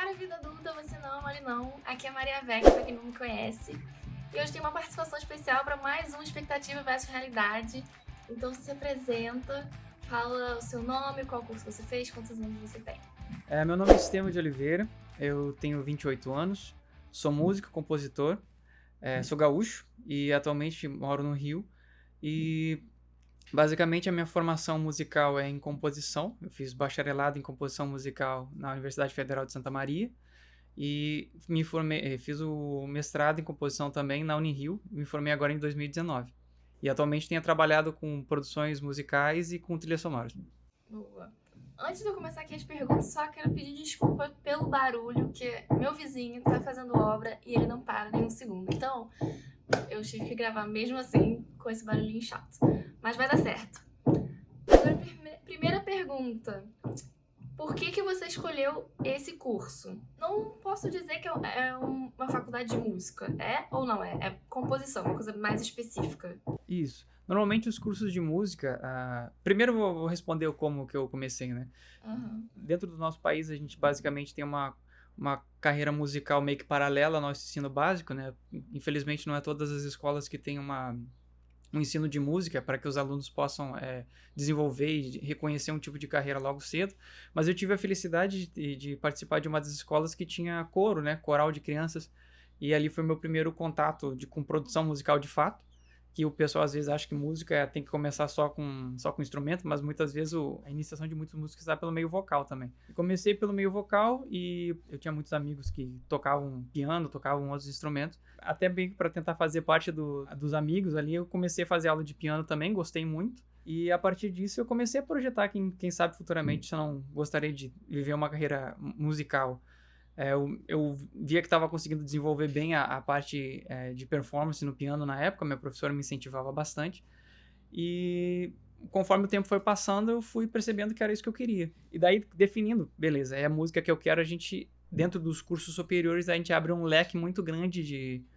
Cara, vida adulta, você não, Mari não. Aqui é a Maria Vecchia, pra quem não me conhece. E hoje tem uma participação especial para mais um Expectativa versus Realidade. Então se apresenta, fala o seu nome, qual curso você fez, quantos anos você tem. Meu nome é Estevam de Oliveira, eu tenho 28 anos, sou músico, compositor, sou gaúcho e atualmente moro no Rio. E basicamente a minha formação musical é em composição. Eu fiz bacharelado em composição musical na Universidade Federal de Santa Maria e me formei, fiz o mestrado em composição também na Unirio, me formei agora em 2019. E atualmente tenho trabalhado com produções musicais e com trilhas sonoras. Boa. Antes de eu começar aqui as perguntas, só quero pedir desculpa pelo barulho, que meu vizinho tá fazendo obra e ele não para nem um segundo. Então, eu tive que gravar mesmo assim, com esse barulhinho chato. Mas vai dar certo. Agora, primeira pergunta. Por que você escolheu esse curso? Não posso dizer que é uma faculdade de música. É ou não é? É composição, uma coisa mais específica. Isso. Normalmente os cursos de música... Primeiro eu vou responder como que eu comecei, né? Uhum. Dentro do nosso país, a gente basicamente tem uma carreira musical meio que paralela ao nosso ensino básico, né? Infelizmente não é todas as escolas que têm um ensino de música para que os alunos possam desenvolver e reconhecer um tipo de carreira logo cedo, mas eu tive a felicidade de participar de uma das escolas que tinha coro, né? Coral de crianças, e ali foi meu primeiro contato com produção musical de fato, que o pessoal às vezes acha que música tem que começar só com instrumento, mas muitas vezes a iniciação de muitos músicos está pelo meio vocal também. Eu comecei pelo meio vocal e eu tinha muitos amigos que tocavam piano, tocavam outros instrumentos, até bem para tentar fazer parte dos amigos ali, eu comecei a fazer aula de piano também, gostei muito. E a partir disso eu comecei a projetar quem sabe futuramente se eu não gostaria de viver uma carreira musical. Eu via que estava conseguindo desenvolver bem a parte de performance no piano na época, minha professora me incentivava bastante, e conforme o tempo foi passando, eu fui percebendo que era isso que eu queria. E daí, definindo, beleza, é a música que eu quero, dentro dos cursos superiores, a gente abre um leque muito grande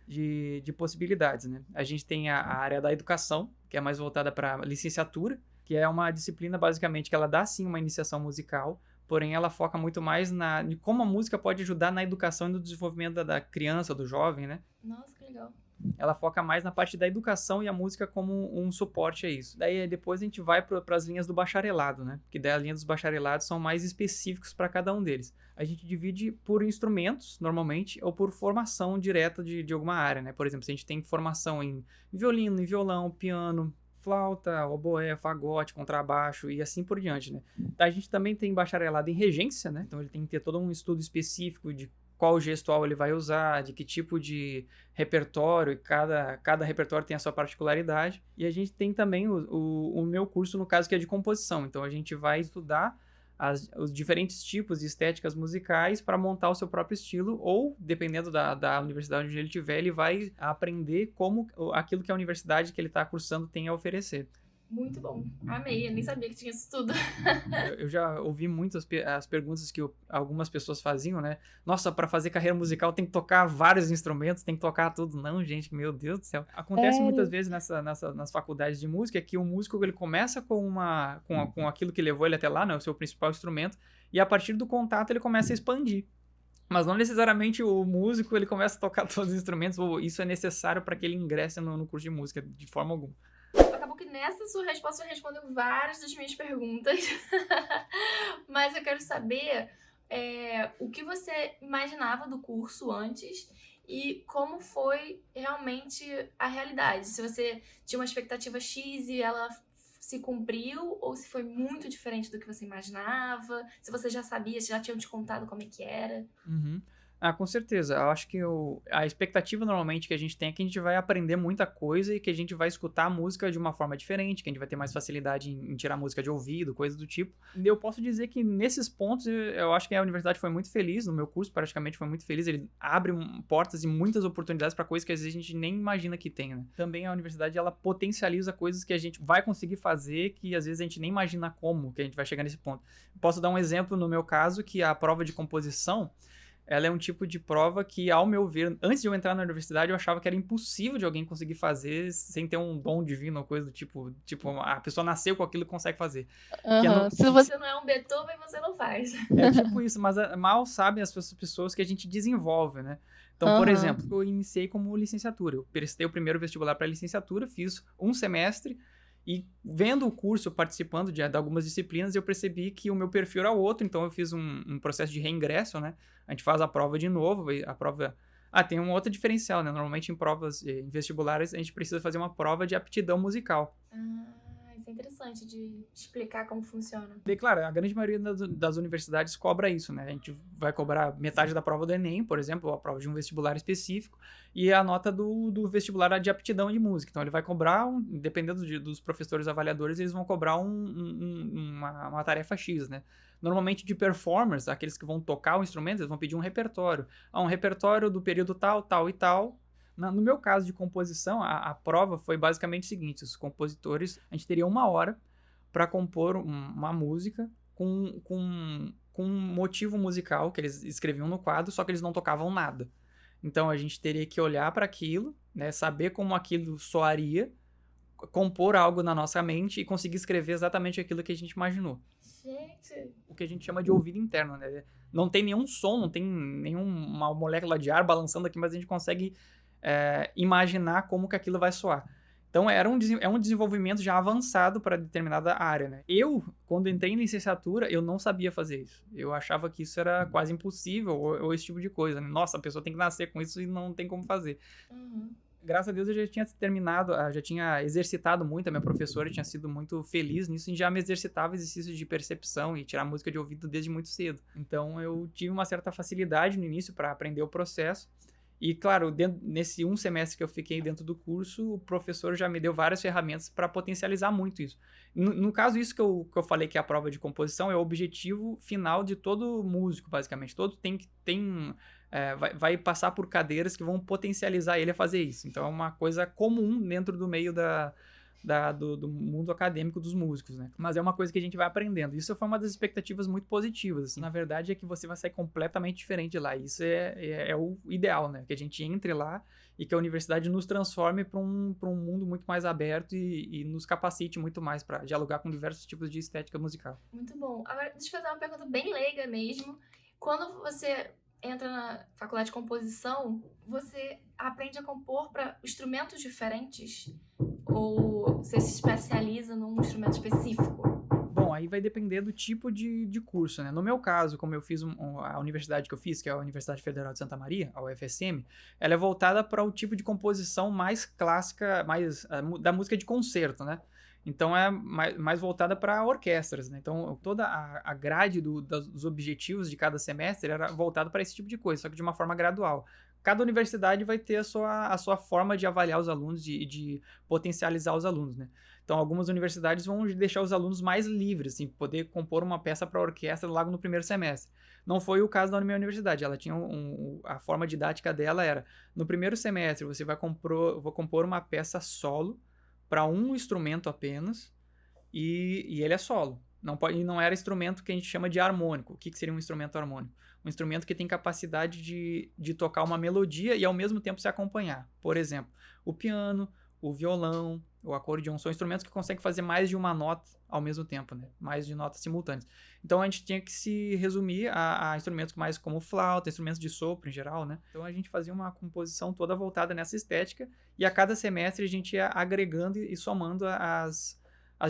de possibilidades, né? A gente tem a área da educação, que é mais voltada para licenciatura, que é uma disciplina, basicamente, que ela dá, sim, uma iniciação musical, porém ela foca muito mais de como a música pode ajudar na educação e no desenvolvimento da criança, do jovem, né? Nossa, que legal. Ela foca mais na parte da educação e a música como um suporte a isso. Daí depois a gente vai para as linhas do bacharelado, né? Porque daí as linhas dos bacharelados são mais específicos para cada um deles. A gente divide por instrumentos, normalmente, ou por formação direta de alguma área, né? Por exemplo, se a gente tem formação em violino, em violão, piano, flauta, oboé, fagote, contrabaixo e assim por diante, né? A gente também tem bacharelado em regência, né? Então ele tem que ter todo um estudo específico de qual gestual ele vai usar, de que tipo de repertório, e cada repertório tem a sua particularidade. E a gente tem também o meu curso, no caso, que é de composição. Então a gente vai estudar os diferentes tipos de estéticas musicais para montar o seu próprio estilo, ou, dependendo da universidade onde ele estiver, ele vai aprender como aquilo que a universidade que ele está cursando tem a oferecer. Muito bom. Amei, eu nem sabia que tinha isso tudo. Eu já ouvi muitas as perguntas que algumas pessoas faziam, né? Nossa, para fazer carreira musical tem que tocar vários instrumentos, tem que tocar tudo. Não, gente, meu Deus do céu. Acontece muitas vezes nas faculdades de música que o músico ele começa com aquilo que levou ele até lá, né? O seu principal instrumento, e a partir do contato ele começa a expandir. Mas não necessariamente o músico ele começa a tocar todos os instrumentos, ou isso é necessário para que ele ingresse no curso de música, de forma alguma. Acabou que nessa sua resposta já respondeu várias das minhas perguntas. Mas eu quero saber o que você imaginava do curso antes e como foi realmente a realidade. Se você tinha uma expectativa X e ela se cumpriu, ou se foi muito diferente do que você imaginava, se você já sabia, se já tinham te contado como é que era. Uhum. Com certeza. Eu acho que a expectativa normalmente que a gente tem é que a gente vai aprender muita coisa e que a gente vai escutar a música de uma forma diferente, que a gente vai ter mais facilidade em tirar música de ouvido, coisa do tipo. E eu posso dizer que nesses pontos eu acho que a universidade foi muito feliz, no meu curso praticamente foi muito feliz. Ele abre portas e muitas oportunidades para coisas que às vezes a gente nem imagina que tem, né? Também a universidade ela potencializa coisas que a gente vai conseguir fazer que às vezes a gente nem imagina como que a gente vai chegar nesse ponto. Posso dar um exemplo no meu caso, que a prova de composição ela é um tipo de prova que, ao meu ver, antes de eu entrar na universidade, eu achava que era impossível de alguém conseguir fazer sem ter um dom divino ou coisa do tipo, a pessoa nasceu com aquilo e consegue fazer. Que é, Aham. Se Se você... você não é um Beethoven, você não faz. é tipo isso, mas mal sabem as pessoas que a gente desenvolve, né? Então, por Aham. exemplo, eu iniciei como licenciatura. Eu prestei o primeiro vestibular para licenciatura, fiz um semestre e vendo o curso, participando de algumas disciplinas, eu percebi que o meu perfil era outro, então eu fiz um processo de reingresso, né? A gente faz a prova de novo, e a prova... tem um outro diferencial, né? Normalmente em provas, em vestibulares, a gente precisa fazer uma prova de aptidão musical. Isso é interessante de explicar como funciona. E, claro, a grande maioria das universidades cobra isso, né? A gente vai cobrar metade da prova do Enem, por exemplo, ou a prova de um vestibular específico, e a nota do vestibular de aptidão de música. Então, ele vai cobrar, dependendo dos professores avaliadores, eles vão cobrar uma tarefa X, né? Normalmente, de performers, aqueles que vão tocar o instrumento, eles vão pedir um repertório. Um repertório do período tal, tal e tal. No meu caso de composição, a prova foi basicamente o seguinte: os compositores, a gente teria 1 hora para compor uma música com um motivo musical que eles escreviam no quadro, só que eles não tocavam nada. Então a gente teria que olhar para aquilo, né, saber como aquilo soaria, compor algo na nossa mente e conseguir escrever exatamente aquilo que a gente imaginou. Gente, O que a gente chama de ouvido interno, né? Não tem nenhum som, não tem nenhuma molécula de ar balançando aqui, mas a gente consegue imaginar como que aquilo vai soar. Então, é um desenvolvimento já avançado para determinada área, né? Eu, quando entrei em licenciatura, eu não sabia fazer isso. Eu achava que isso era quase impossível, ou esse tipo de coisa, né? Nossa, a pessoa tem que nascer com isso e não tem como fazer. Graças a Deus eu já tinha terminado, já tinha exercitado muito, a minha professora tinha sido muito feliz nisso e já me exercitava exercícios de percepção e tirar música de ouvido desde muito cedo. Então, eu tive uma certa facilidade no início para aprender o processo. E, claro, nesse 1 semestre que eu fiquei dentro do curso, o professor já me deu várias ferramentas para potencializar muito isso. No caso, isso que eu falei que é a prova de composição é o objetivo final de todo músico, basicamente. Todo vai passar por cadeiras que vão potencializar ele a fazer isso. Então, é uma coisa comum dentro do meio do mundo acadêmico dos músicos, né? Mas é uma coisa que a gente vai aprendendo. Isso foi uma das expectativas muito positivas, assim. Na verdade, é que você vai sair completamente diferente de lá. Isso é o ideal, né? Que a gente entre lá e que a universidade nos transforme para um mundo muito mais aberto e nos capacite muito mais para dialogar com diversos tipos de estética musical. Muito bom. Agora, deixa eu fazer uma pergunta bem leiga mesmo. Quando você entra na faculdade de composição, você aprende a compor para instrumentos diferentes? Ou você se especializa num instrumento específico? Bom, aí vai depender do tipo de curso, né? No meu caso, como eu fiz a universidade que eu fiz, que é a Universidade Federal de Santa Maria, a UFSM, ela é voltada para o tipo de composição mais clássica, mais da música de concerto, né? Então é mais voltada para orquestras, né? Então toda a grade dos objetivos de cada semestre era voltada para esse tipo de coisa, só que de uma forma gradual. Cada universidade vai ter a sua forma de avaliar os alunos, de potencializar os alunos, né? Então, algumas universidades vão deixar os alunos mais livres, assim, poder compor uma peça para orquestra logo no primeiro semestre. Não foi o caso da minha universidade. Ela tinha a forma didática dela era, no primeiro semestre, você vai compor uma peça solo para um instrumento apenas, e ele é solo. Não era instrumento que a gente chama de harmônico. O que seria um instrumento harmônico? Um instrumento que tem capacidade de tocar uma melodia e ao mesmo tempo se acompanhar. Por exemplo, o piano, o violão, o acordeão são instrumentos que conseguem fazer mais de uma nota ao mesmo tempo, né? Mais de notas simultâneas. Então a gente tinha que se resumir a instrumentos mais como flauta, instrumentos de sopro em geral, né? Então a gente fazia uma composição toda voltada nessa estética e a cada semestre a gente ia agregando e somando as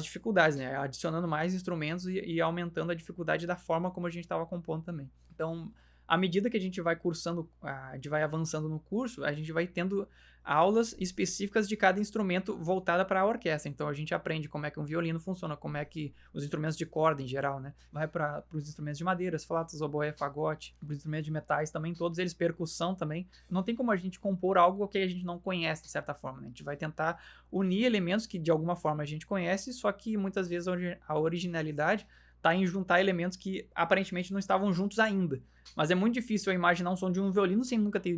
dificuldades, né? Adicionando mais instrumentos e aumentando a dificuldade da forma como a gente estava compondo também. Então, à medida que a gente vai cursando, a gente vai avançando no curso, a gente vai tendo aulas específicas de cada instrumento voltada para a orquestra. Então, a gente aprende como é que um violino funciona, como é que os instrumentos de corda em geral, né? Vai para os instrumentos de madeira, as flautas, oboé, fagote, os instrumentos de metais também, todos eles, percussão também. Não tem como a gente compor algo que a gente não conhece, de certa forma, né? A gente vai tentar unir elementos que, de alguma forma, a gente conhece, só que muitas vezes a originalidade está em juntar elementos que aparentemente não estavam juntos ainda. Mas é muito difícil eu imaginar um som de um violino sem nunca ter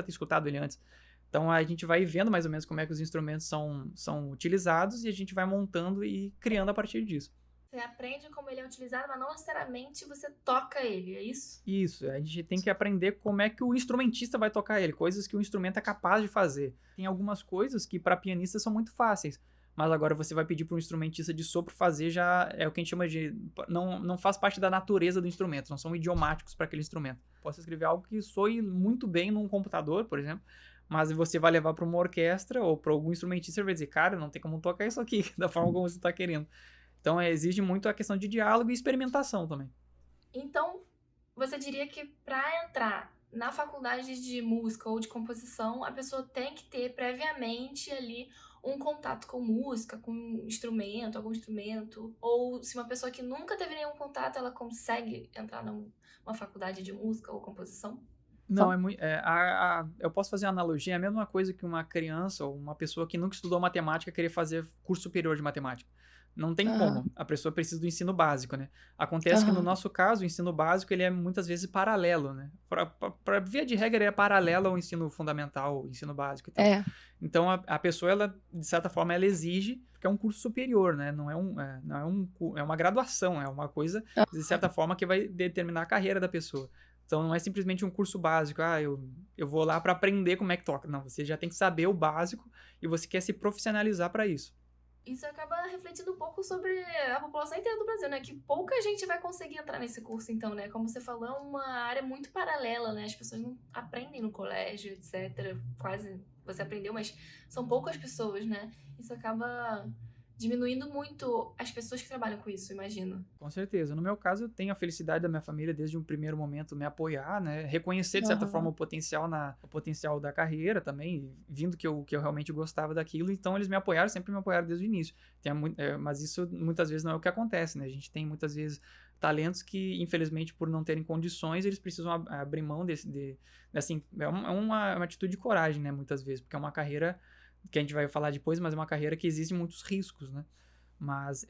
escutado ele antes. Então a gente vai vendo mais ou menos como é que os instrumentos são utilizados e a gente vai montando e criando a partir disso. Você aprende como ele é utilizado, mas não necessariamente você toca ele, é isso? Isso, a gente tem que aprender como é que o instrumentista vai tocar ele, coisas que o instrumento é capaz de fazer. Tem algumas coisas que para pianistas são muito fáceis, mas agora você vai pedir para um instrumentista de sopro fazer, já é o que a gente chama de não faz parte da natureza do instrumento, não são idiomáticos para aquele instrumento. Posso escrever algo que soe muito bem num computador, por exemplo, mas você vai levar para uma orquestra ou para algum instrumentista e vai dizer, cara, não tem como tocar isso aqui da forma como você está querendo. Então exige muito a questão de diálogo e experimentação também. Então, você diria que para entrar na faculdade de música ou de composição, a pessoa tem que ter previamente ali um contato com música, com instrumento, algum instrumento, ou se uma pessoa que nunca teve nenhum contato, ela consegue entrar numa faculdade de música ou composição? Não, é muito. Eu posso fazer uma analogia, é a mesma coisa que uma criança ou uma pessoa que nunca estudou matemática querer fazer curso superior de matemática. Não tem Aham, como. A pessoa precisa do ensino básico, né? Acontece que no aham. nosso caso, o ensino básico ele é muitas vezes paralelo, né? Para via de regra, ele é paralelo ao ensino fundamental, ao ensino básico e tal. É. Então a pessoa, ela, de certa forma, ela exige, porque é um curso superior, né? É uma graduação, é uma coisa, de certa forma, que vai determinar a carreira da pessoa. Então não é simplesmente um curso básico, eu vou lá para aprender como é que toca. Não, você já tem que saber o básico e você quer se profissionalizar para isso. Isso acaba refletindo um pouco sobre a população inteira do Brasil, né? Que pouca gente vai conseguir entrar nesse curso, então, né? Como você falou, é uma área muito paralela, né? As pessoas não aprendem no colégio, etc. Quase você aprendeu, mas são poucas pessoas, né? Isso acaba diminuindo muito as pessoas que trabalham com isso, imagino. Com certeza. No meu caso, eu tenho a felicidade da minha família desde um primeiro momento me apoiar, né? Reconhecer, de certa forma, Aham. o potencial da carreira também, vindo que eu realmente gostava daquilo. Então, eles me apoiaram, sempre me apoiaram desde o início. Mas isso muitas vezes não é o que acontece, né? A gente tem muitas vezes talentos que, infelizmente, por não terem condições, eles precisam abrir mão assim, uma atitude de coragem, né? Muitas vezes, porque é uma carreira que a gente vai falar depois, mas é uma carreira que exige muitos riscos, né? Mas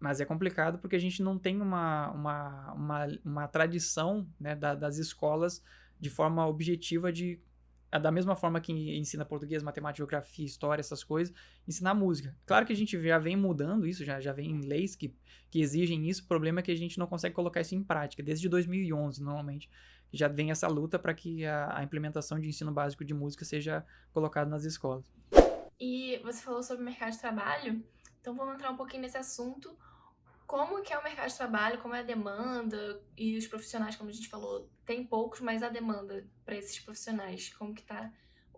mas é complicado porque a gente não tem uma tradição, né, das escolas de forma objetiva da mesma forma que ensina português, matemática, geografia, história, essas coisas, ensinar música. Claro que a gente já vem mudando isso, já vem leis que exigem isso, o problema é que a gente não consegue colocar isso em prática, desde 2011, normalmente. Já vem essa luta para que a implementação de ensino básico de música seja colocada nas escolas. E você falou sobre o mercado de trabalho, então vamos entrar um pouquinho nesse assunto. Como que é o mercado de trabalho, como é a demanda e os profissionais, como a gente falou, tem poucos, mas a demanda para esses profissionais, como que tá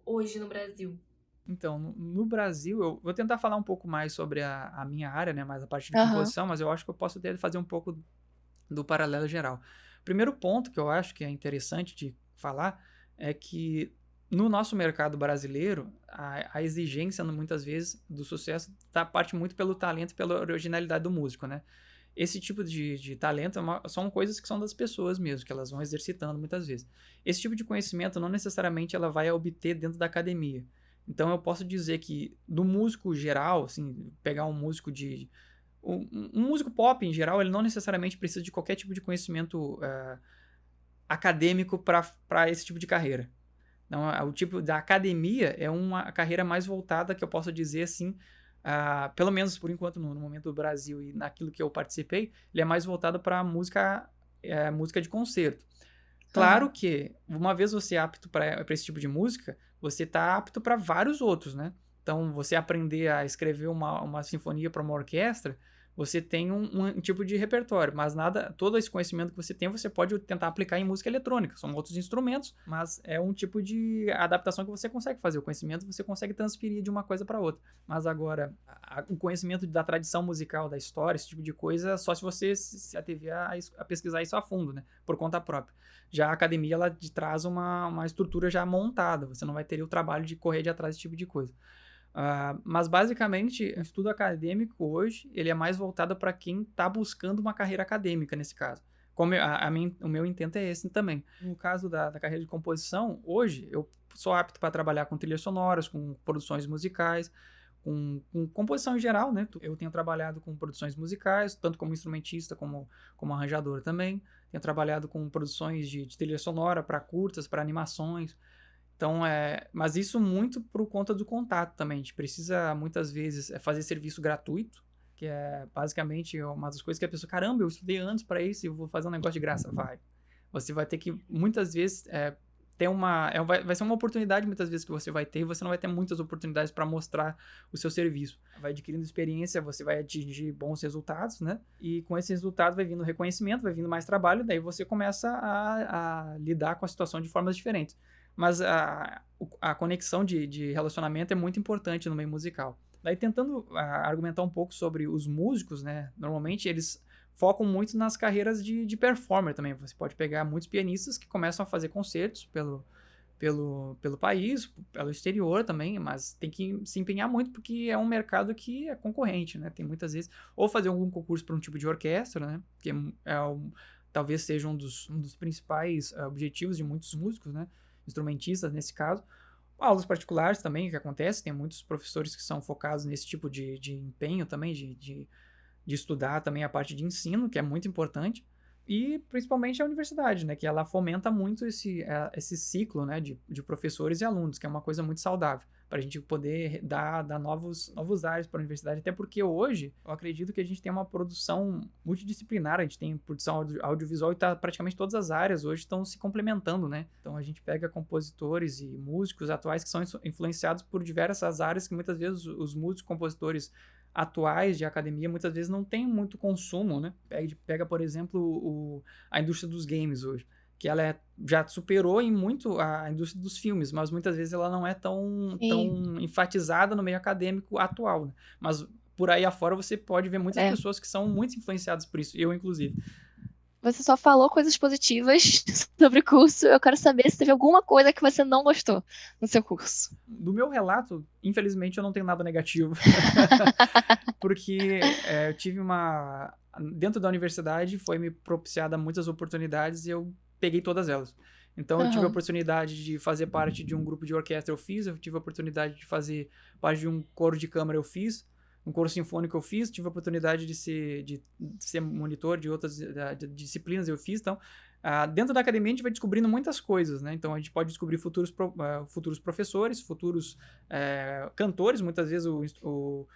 hoje no Brasil? Então, no Brasil, eu vou tentar falar um pouco mais sobre a minha área, né, mais a parte de Aham. composição, mas eu acho que eu posso fazer um pouco do paralelo geral. Primeiro ponto que eu acho que é interessante de falar é que no nosso mercado brasileiro, a exigência, muitas vezes, do sucesso parte muito pelo talento e pela originalidade do músico, né? Esse tipo de talento são coisas que são das pessoas mesmo, que elas vão exercitando muitas vezes. Esse tipo de conhecimento não necessariamente ela vai obter dentro da academia. Então eu posso dizer que do músico geral, assim, pegar um músico um músico pop em geral, ele não necessariamente precisa de qualquer tipo de conhecimento acadêmico para esse tipo de carreira. Então, o tipo da academia é uma carreira mais voltada, que eu posso dizer assim, pelo menos por enquanto no momento do Brasil e naquilo que eu participei, ele é mais voltado para música de concerto. Claro Aham. que, uma vez você é apto para esse tipo de música, você está apto para vários outros, né? Então, você aprender a escrever uma sinfonia para uma orquestra, você tem um tipo de repertório, mas todo esse conhecimento que você tem, você pode tentar aplicar em música eletrônica. São outros instrumentos, mas é um tipo de adaptação que você consegue fazer. O conhecimento você consegue transferir de uma coisa para outra. Mas agora, o conhecimento da tradição musical, da história, esse tipo de coisa, só se você se atrever a pesquisar isso a fundo, né? Por conta própria. Já a academia, ela te traz uma estrutura já montada. Você não vai ter o trabalho de correr de atrás desse tipo de coisa. Mas basicamente, o estudo acadêmico hoje, ele é mais voltado para quem está buscando uma carreira acadêmica nesse caso. Como o meu intento é esse também. No caso da carreira de composição, hoje eu sou apto para trabalhar com trilhas sonoras, com produções musicais, com composição em geral, né? Eu tenho trabalhado com produções musicais, tanto como instrumentista como arranjador também. Tenho trabalhado com produções de trilha sonora para curtas, para animações. Então, mas isso muito por conta do contato também. A gente precisa, muitas vezes, fazer serviço gratuito, que é basicamente uma das coisas que a pessoa, caramba, eu estudei anos para isso e eu vou fazer um negócio de graça. Vai. Você vai ter que, muitas vezes, ter vai ser uma oportunidade muitas vezes que você vai ter e você não vai ter muitas oportunidades para mostrar o seu serviço. Vai adquirindo experiência, você vai atingir bons resultados, né? E com esse resultado vai vindo reconhecimento, vai vindo mais trabalho, daí você começa a lidar com a situação de formas diferentes. Mas a conexão de relacionamento é muito importante no meio musical. Daí tentando argumentar um pouco sobre os músicos, né? Normalmente eles focam muito nas carreiras de performer também. Você pode pegar muitos pianistas que começam a fazer concertos pelo país, pelo exterior também, mas tem que se empenhar muito porque é um mercado que é concorrente, né? Tem muitas vezes, ou fazer algum concurso para um tipo de orquestra, né? Que talvez seja um dos principais objetivos de muitos músicos, né? Instrumentistas nesse caso. Aulas particulares também, que acontece, tem muitos professores que são focados nesse tipo de empenho também, de estudar também a parte de ensino, que é muito importante, e principalmente a universidade, né, que ela fomenta muito esse ciclo, né, de professores e alunos, que é uma coisa muito saudável, para a gente poder dar novos ares para a universidade, até porque hoje eu acredito que a gente tem uma produção multidisciplinar, a gente tem produção audiovisual e praticamente todas as áreas hoje estão se complementando, né? Então a gente pega compositores e músicos atuais que são influenciados por diversas áreas que muitas vezes os músicos, compositores atuais de academia muitas vezes não tem muito consumo, né? Pega por exemplo, a indústria dos games hoje, que ela já superou em muito a indústria dos filmes, mas muitas vezes ela não é tão enfatizada no meio acadêmico atual, né? Mas por aí afora você pode ver muitas pessoas que são muito influenciadas por isso, eu inclusive. Você só falou coisas positivas sobre o curso. Eu quero saber se teve alguma coisa que você não gostou no seu curso. Do meu relato, infelizmente, eu não tenho nada negativo. Porque eu tive dentro da universidade, foi me propiciada muitas oportunidades e eu peguei todas elas. Então, eu tive a oportunidade de fazer parte de um grupo de orquestra, eu tive a oportunidade de fazer parte de um coro de câmara, eu fiz. Um coro sinfônico eu fiz, tive a oportunidade de ser monitor de outras disciplinas, eu fiz. Então, dentro da academia a gente vai descobrindo muitas coisas, né? Então, a gente pode descobrir futuros professores, futuros cantores. Muitas vezes o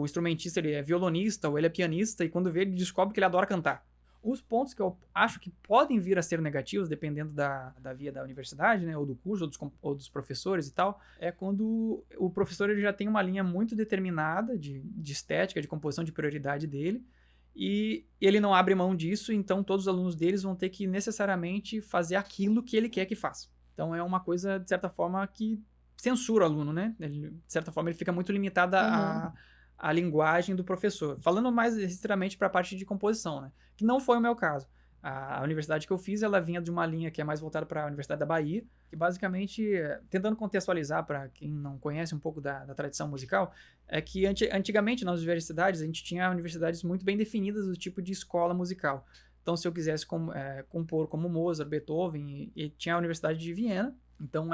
instrumentista ele é violonista ou ele é pianista e quando vê ele descobre que ele adora cantar. Os pontos que eu acho que podem vir a ser negativos, dependendo da via da universidade, né, ou do curso, ou dos professores e tal, é quando o professor ele já tem uma linha muito determinada de estética, de composição, de prioridade dele, e ele não abre mão disso, então todos os alunos deles vão ter que necessariamente fazer aquilo que ele quer que faça. Então é uma coisa, de certa forma, que censura o aluno, né? De certa forma, ele fica muito limitado a linguagem do professor. Falando mais restritivamente para a parte de composição, né? Que não foi o meu caso. A universidade que eu fiz, ela vinha de uma linha que é mais voltada para a Universidade da Bahia, que basicamente, tentando contextualizar para quem não conhece um pouco da tradição musical, é que antigamente nas universidades, a gente tinha universidades muito bem definidas do tipo de escola musical. Então, se eu quisesse compor como Mozart, Beethoven, e tinha a Universidade de Viena, então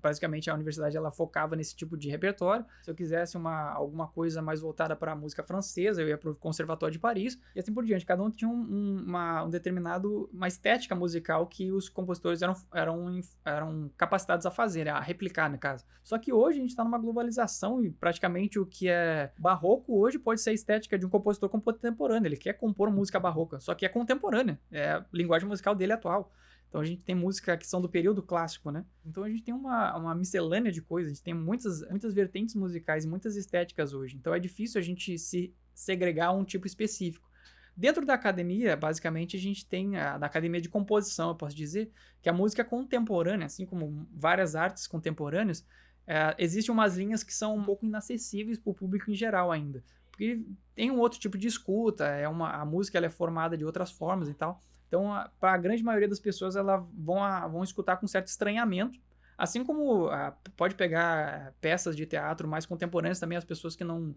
basicamente a universidade ela focava nesse tipo de repertório. Se eu quisesse alguma coisa mais voltada para a música francesa, eu ia para o Conservatório de Paris e assim por diante. Cada um tinha uma estética musical que os compositores eram capacitados a fazer, a replicar no caso. Só que hoje a gente está numa globalização e praticamente o que é barroco hoje pode ser a estética de um compositor contemporâneo. Ele quer compor música barroca, só que é contemporânea. É a linguagem musical dele atual. Então a gente tem música que são do período clássico, né? Então a gente tem uma miscelânea de coisas, a gente tem muitas vertentes musicais, muitas estéticas hoje. Então é difícil a gente se segregar a um tipo específico. Dentro da academia, basicamente, a gente tem, na academia de composição, eu posso dizer, que a música contemporânea, assim como várias artes contemporâneas, existem umas linhas que são um pouco inacessíveis para o público em geral ainda. Porque tem um outro tipo de escuta, a música ela é formada de outras formas e tal. Então, para a grande maioria das pessoas, elas vão escutar com certo estranhamento. Assim como pode pegar peças de teatro mais contemporâneas também, as pessoas que não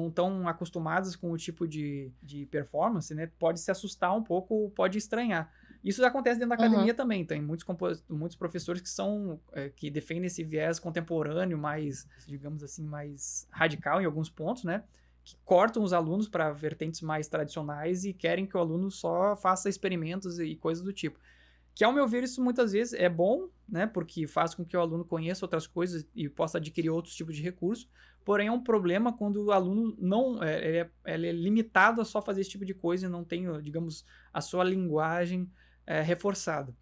estão acostumadas com o tipo de performance, né? Pode se assustar um pouco, pode estranhar. Isso acontece dentro da academia também. Tem muitos professores que defendem esse viés contemporâneo mais, digamos assim, mais radical em alguns pontos, né? Que cortam os alunos para vertentes mais tradicionais e querem que o aluno só faça experimentos e coisas do tipo. Que, ao meu ver, isso muitas vezes é bom, né? Porque faz com que o aluno conheça outras coisas e possa adquirir outros tipos de recursos. Porém, é um problema quando o aluno não ele é limitado a só fazer esse tipo de coisa e não tem, digamos, a sua linguagem reforçada.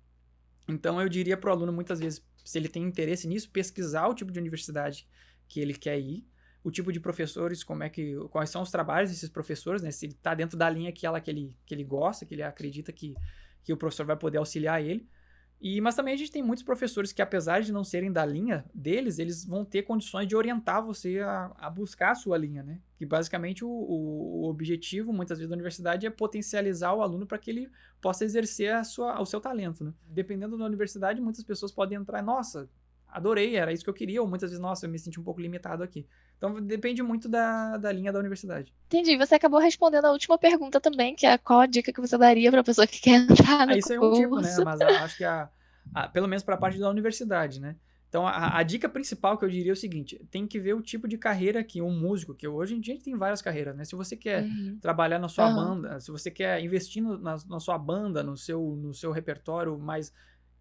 Então, eu diria para o aluno, muitas vezes, se ele tem interesse nisso, pesquisar o tipo de universidade que ele quer ir, o tipo de professores, quais são os trabalhos desses professores, né? Se ele está dentro da linha que ele gosta, que ele acredita que o professor vai poder auxiliar ele. Mas também a gente tem muitos professores que, apesar de não serem da linha deles, eles vão ter condições de orientar você a buscar a sua linha, né? Que basicamente o objetivo, muitas vezes, da universidade é potencializar o aluno para que ele possa exercer o seu talento, né? Dependendo da universidade, muitas pessoas podem entrar, nossa, adorei, era isso que eu queria, ou muitas vezes, nossa, eu me senti um pouco limitado aqui. Então, depende muito da linha da universidade. Entendi. Você acabou respondendo a última pergunta também, que é qual a dica que você daria para a pessoa que quer entrar no Isso é um tipo, né? curso. Mas acho que pelo menos para a parte da universidade, né? Então, a dica principal que eu diria é o seguinte: tem que ver o tipo de carreira que um músico, que hoje em dia a gente tem várias carreiras, né? Se você quer trabalhar na sua banda, se você quer investir na sua banda, no seu repertório mais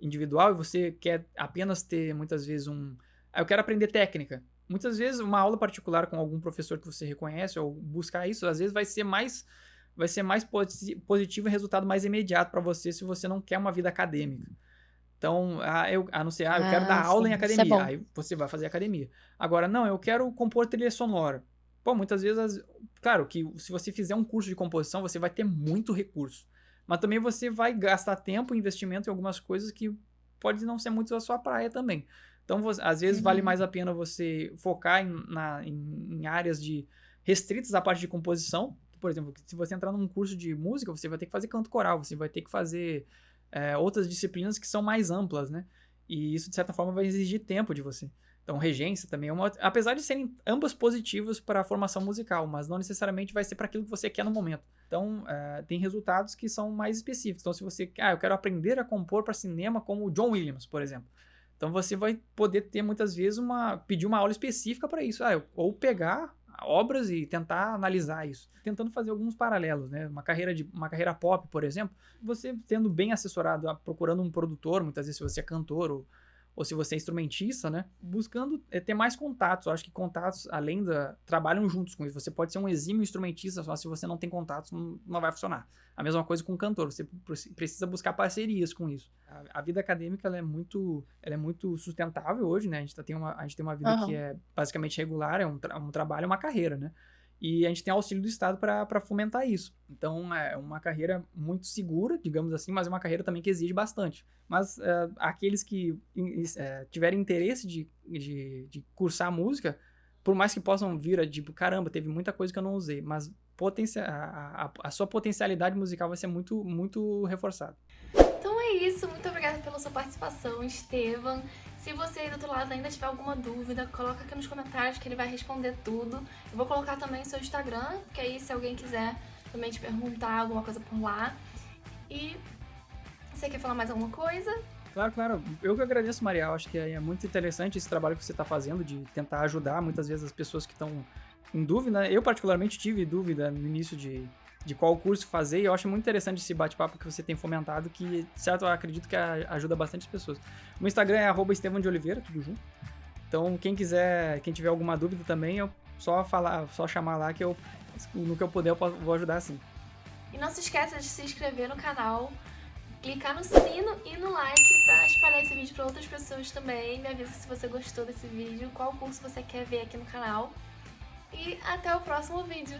individual, e você quer apenas ter, muitas vezes, eu quero aprender técnica. Muitas vezes, uma aula particular com algum professor que você reconhece, ou buscar isso, às vezes vai ser mais positivo e resultado mais imediato para você, se você não quer uma vida acadêmica. Então, eu quero dar aula em academia. Isso é bom. Aí você vai fazer academia. Agora, não, eu quero compor trilha sonora. Pô, muitas vezes, claro que se você fizer um curso de composição, você vai ter muito recurso. Mas também você vai gastar tempo e investimento em algumas coisas que pode não ser muito da sua praia também. Então, às vezes, vale mais a pena você focar em áreas restritas à parte de composição. Por exemplo, se você entrar num curso de música, você vai ter que fazer canto coral, você vai ter que fazer outras disciplinas que são mais amplas, né? E isso, de certa forma, vai exigir tempo de você. Então, regência também apesar de serem ambas positivas para a formação musical, mas não necessariamente vai ser para aquilo que você quer no momento. Então, tem resultados que são mais específicos. Então, se você eu quero aprender a compor para cinema como o John Williams, por exemplo. Então, você vai poder ter, muitas vezes, pedir uma aula específica para isso. Ou pegar obras e tentar analisar isso. Tentando fazer alguns paralelos, né? Uma carreira pop, por exemplo, você tendo bem assessorado, procurando um produtor, muitas vezes se você é cantor ou se você é instrumentista, né? Buscando ter mais contatos. Eu acho que contatos, trabalham juntos com isso. Você pode ser um exímio instrumentista, só se você não tem contatos, não vai funcionar. A mesma coisa com o cantor. Você precisa buscar parcerias com isso. A vida acadêmica, ela é muito sustentável hoje, né? A gente tem uma vida que é basicamente regular, é um trabalho, é uma carreira, né? E a gente tem auxílio do Estado para fomentar isso. Então, é uma carreira muito segura, digamos assim, mas é uma carreira também que exige bastante. Mas aqueles que tiverem interesse de cursar música, por mais que possam vir caramba, teve muita coisa que eu não usei, mas a sua potencialidade musical vai ser muito, muito reforçada. Então é isso, muito obrigada pela sua participação, Estevam. Se você aí do outro lado ainda tiver alguma dúvida, coloca aqui nos comentários que ele vai responder tudo. Eu vou colocar também o seu Instagram, que aí se alguém quiser também te perguntar alguma coisa por lá. E você quer falar mais alguma coisa? Claro. Eu que agradeço, Maria. Eu acho que é muito interessante esse trabalho que você está fazendo de tentar ajudar muitas vezes as pessoas que estão em dúvida. Eu particularmente tive dúvida no início de qual curso fazer, e eu acho muito interessante esse bate-papo que você tem fomentado, que, certo, eu acredito que ajuda bastante as pessoas. O meu Instagram é @estevãodeoliveira, tudo junto. Então, quem tiver alguma dúvida também, só chamar lá que no que eu puder, vou ajudar sim. E não se esqueça de se inscrever no canal, clicar no sino e no like para espalhar esse vídeo para outras pessoas também. Me avisa se você gostou desse vídeo, qual curso você quer ver aqui no canal. E até o próximo vídeo.